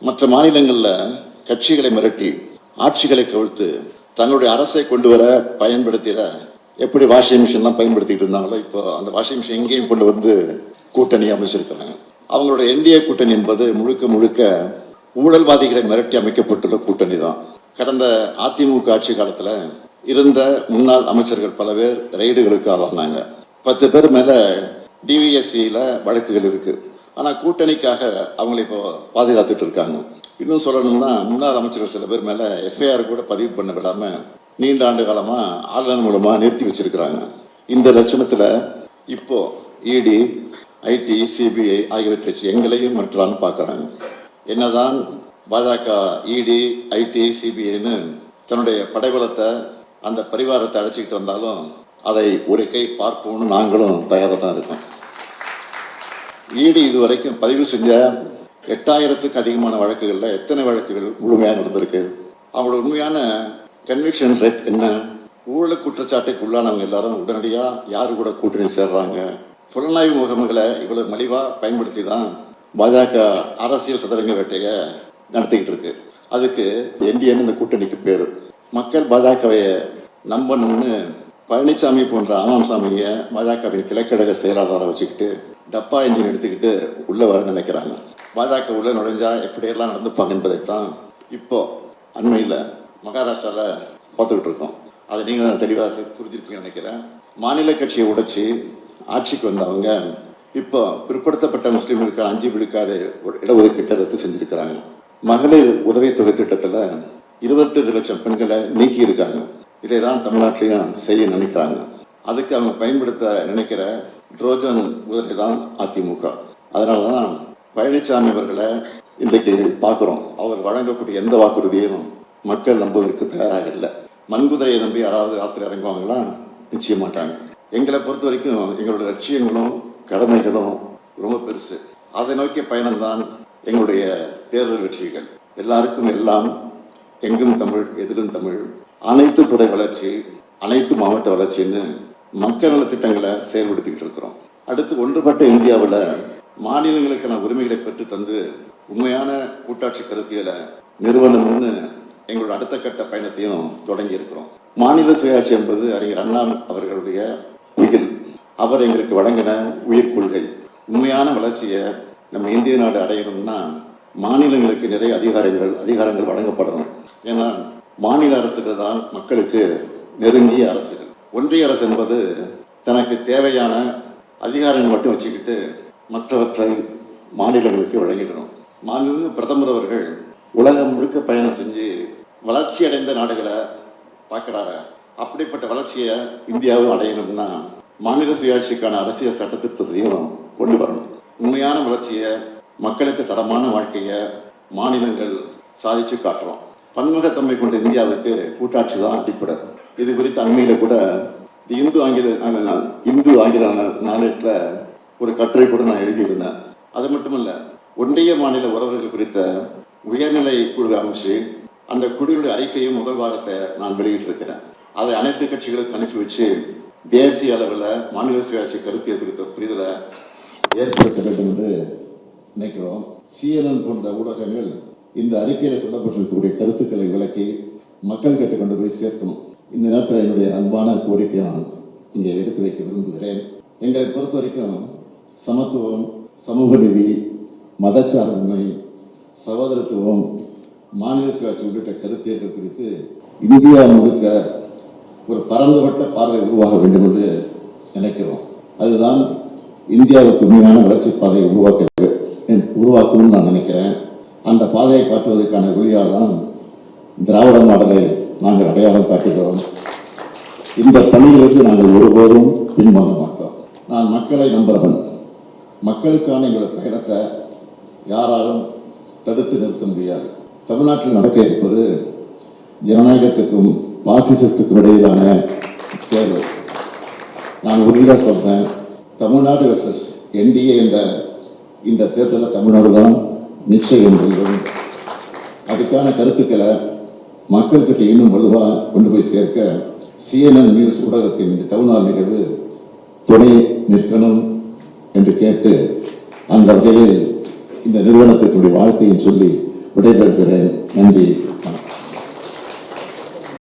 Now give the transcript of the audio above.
மற்ற மாநிலங்களில் கட்சிகளை மிரட்டி ஆட்சிகளை கவிழ்த்து தங்களுடைய அரசை கொண்டு வர பயன்படுத்திட எப்படி வாஷிங் மிஷின்லாம் பயன்படுத்திட்டு இருந்தாங்களோ இப்போ அந்த வாஷிங் மிஷின் எங்கேயும் கொண்டு வந்து கூட்டணி அமைச்சிருக்கிறாங்க. அவங்களோட என்டிஏ கூட்டணி என்பது முழுக்க முழுக்க ஊழல்வாதிகளை மிரட்டி அமைக்கப்பட்டுள்ள கூட்டணி தான். கடந்த அதிமுக ஆட்சி காலத்தில் இருந்த முன்னாள் அமைச்சர்கள் பல பேர் ரெய்டுகளுக்கு ஆளானாங்க. 10 பேர் மேல டிவிஎஸ்சியில் வழக்குகள் இருக்கு. ஆனால் கூட்டணிக்காக அவங்களை இப்போ பாதுகாத்துட்டு இருக்காங்க. இன்னும் சொல்லணும்னா முன்னாள் அமைச்சர்கள் சில பேர் மேல எஃப்ஐஆர் கூட பதிவு பண்ண விடாம நீண்ட ஆண்டு காலமா ஆளுநர் மூலமா நிறுத்தி வச்சிருக்கிறாங்க. இந்த லட்சணத்துல இப்போ இடி, ஐடி, சிபிஐ ஆகியவற்றை வச்சு எங்களையும் மற்றான்னு பார்க்குறாங்க. என்னதான் பாஜக இடி, ஐடி, சிபிஐன்னு தன்னுடைய படைபலத்தை அந்த பரிவாரத்தை அழைச்சிக்கிட்டு வந்தாலும் அதை ஒரு கை பார்ப்போம்னு நாங்களும் தயாராக தான் இருக்கோம். இடி இதுவரைக்கும் பதிவு செஞ்ச 8000த்துக்கு அதிகமான வழக்குகளில் எத்தனை வழக்குகள் முழுமையாக நடந்திருக்கு? அவங்களோட உண்மையான கன்விக்ஷன் ரேட் என்ன? ஊழல் குற்றச்சாட்டுக்கு உள்ளானவங்க எல்லாரும் உடனடியாக யாரு கூட கூட்டணி சேர்றாங்க? புலனாய்வு முகமைகளை இவ்வளவு மலிவா பயன்படுத்தி தான் பாஜக அரசியல் சதுரங்க வேட்டையை நடத்திக்கிட்டு இருக்கு. அதுக்கு என்டிஏன்னு இந்த கூட்டணிக்கு பேரு. மக்கள் பாஜகவை நம்பணும்னு பழனிசாமி போன்ற ஆமாம்சாமிங்க பாஜகவின் கிழக்கழக செயலாளரை வச்சுக்கிட்டு டப்பா என்ஜின் எடுத்துக்கிட்டு உள்ள வர நினைக்கிறாங்க. பாஜக உள்ள நுழைஞ்சா எப்படியெல்லாம் நடந்துப்பாங்க என்பதைத்தான் இப்போ அண்மையில் மகாராஷ்டிராவில் பார்த்துக்கிட்டு இருக்கோம். அதை நீங்கள் தெளிவாக புரிஞ்சிருப்பீங்கன்னு நினைக்கிறேன். மாநில கட்சியை உடைச்சி ஆட்சிக்கு வந்தவங்க இப்போ பிற்படுத்தப்பட்ட முஸ்லீம்களுக்கு 5 விழுக்காடு இடஒதுக்கீட்டை ரத்து செஞ்சிருக்கிறாங்க. மகளிர் உதவித்தொகை திட்டத்தில் 22 லட்சம் பெண்களை நீக்கி இருக்காங்க. இதை தான் தமிழ்நாட்டிலையும் செய்ய நினைக்கிறாங்க. அதுக்கு அவங்க பயன்படுத்த நினைக்கிற ட்ரோஜன் குதிரை தான் அதிமுக. அதனால தான் பழனிசாமி அவர்களை இன்றைக்கு பார்க்குறோம். அவர் வழங்கக்கூடிய எந்த வாக்குறுதியும் மக்கள் நம்புவதற்கு தயாராக இல்லை. மண்குதிரையை நம்பி யாராவது ஆற்றுல இறங்குவாங்களா? நிச்சய மாட்டாங்க. எங்களை பொறுத்த வரைக்கும் எங்களுடைய லட்சியங்களும் கடமைகளும் ரொம்ப பெருசு. அதை நோக்கிய பயணம்தான் எங்களுடைய தேர்தல் வெற்றிகள். எல்லாருக்கும் எல்லாம், எங்கும் தமிழ், எதிலும் தமிழ், அனைத்து துறை வளர்ச்சி, அனைத்து மாவட்ட வளர்ச்சின்னு மக்கள் நல திட்டங்களை செயல்படுத்திக்கிட்டு இருக்கிறோம். அடுத்து ஒன்றுபட்ட இந்தியாவில் மாநிலங்களுக்கான உரிமைகளை பெற்று தந்து உண்மையான கூட்டாட்சி கருத்தியலை நிறுவனம்னு எங்களோட அடுத்த கட்ட பயணத்தையும் தொடங்கி இருக்கிறோம். மாநில சுயாட்சி என்பது அறிஞர் அண்ணா அவர்களுடைய உயிர். அவர் எங்களுக்கு வழங்கின உயிர் கொள்கை. உண்மையான வளர்ச்சியை நம்ம இந்திய நாடு அடையணும்னா மாநிலங்களுக்கு நிறைய அதிகாரங்கள் வழங்கப்படணும். ஏன்னா மாநில அரசுகள் தான் மக்களுக்கு நெருங்கிய அரசுகள். ஒன்றிய அரசு என்பது தனக்கு தேவையான அதிகாரங்கள் மட்டும் வச்சுக்கிட்டு மற்றவற்றை மாநிலங்களுக்கு வழங்கிடணும். மாநில பிரதமர் அவர்கள் உலகம் முழுக்க பயணம் செஞ்சு வளர்ச்சி அடைந்த நாடுகளை பார்க்குறாரு. அப்படிப்பட்ட வளர்ச்சியை இந்தியாவும் அடையணும்னா மாநில சுயாட்சிக்கான அரசியல் சட்டத்திட்டத்தையும் கொண்டு வரணும். உண்மையான வளர்ச்சியை, மக்களுக்கு தரமான வாழ்க்கையை மாநிலங்கள் சாதிச்சு காட்டுறோம். பன்முகத்தன்மை கொண்ட இந்தியாவுக்கு கூட்டாட்சி தான் அடிப்படை. இது குறித்து அண்மையில கூட இந்து ஆங்கில நாளேட்டில் ஒரு கட்டுரை கூட நான் எழுதியிருந்தேன். அது மட்டுமல்ல, ஒன்றிய மாநில உறவுகள் குறித்த உயர்நிலை குழு அமைச்சு அந்த குழுவினுடைய அறிக்கையும் முதல் வாரத்தை நான் வெளியிட்டிருக்கிறேன். அதை அனைத்து கட்சிகளுக்கு அனுப்பி வச்சு தேசிய அளவில் மாநில சுயாட்சி கருத்தியல் குறித்த புரிதலை ஏற்படுத்த வேண்டும் என்று நினைக்கிறோம். CNN போன்ற ஊடகங்கள் இந்த அறிக்கையில் சொல்லப்பட்டிருக்கக்கூடிய கருத்துக்களை விளக்கி மக்கள் கிட்ட கொண்டு போய் சேர்க்கணும். இந்த நேரத்தில் என்னுடைய அன்பான கோரிக்கையை நான் இங்கே எடுத்து வைக்க விரும்புகிறேன். எங்களை பொறுத்த வரைக்கும் சமத்துவம், சமூக நீதி, மதச்சார்பின்மை, சகோதரத்துவம், மாநில சுயாட்சி உள்ளிட்ட கருத்தியல்கள் குறித்து இந்தியா முழுக்க ஒரு பரந்துபட்ட பார்வை உருவாக வேண்டும் என்று நினைக்கிறோம். அதுதான் இந்தியாவுக்கு உண்மையான வளர்ச்சி பாதையை உருவாக்கும்னு நான் நினைக்கிறேன். அந்த பாதையை காட்டுவதற்கான வழியாக தான் திராவிட மாடலை நாங்கள் அடையாளம் காட்டுகிறோம். இந்த பணியிலிருந்து நாங்கள் ஒருபோதும் பின்வாங்க மாட்டோம். நான் மக்களை நம்புகிறவன். மக்களுக்கான எங்களுடைய பயணத்தை யாராலும் தடுத்து நிறுத்த முடியாது. தமிழ்நாட்டில் நடக்க இருப்பது ஜனநாயகத்துக்கும் பாசிசத்துக்கும் இடையிலான தேர்வு. நான் உறுதியாக சொல்றேன், தமிழ்நாடு வெர்சஸ் என்டிஏ என்ற இந்த தேர்தலில் தமிழ்நாடு தான் நிச்சயம் வெல்லும். அதுக்கான கருத்துக்களை மக்கள்கிட்ட இன்னும் வலுவாக கொண்டு போய் சேர்க்க CNN நியூஸ் ஊடகத்தின் இந்த டவுன்ஹால் நிகழ்வு துணை நிற்கணும் என்று கேட்டு அந்த வகையில் இந்த நிறுவனத்திற்குரிய வாழ்க்கையை சொல்லி விடைபெறுகிறேன். நன்றி.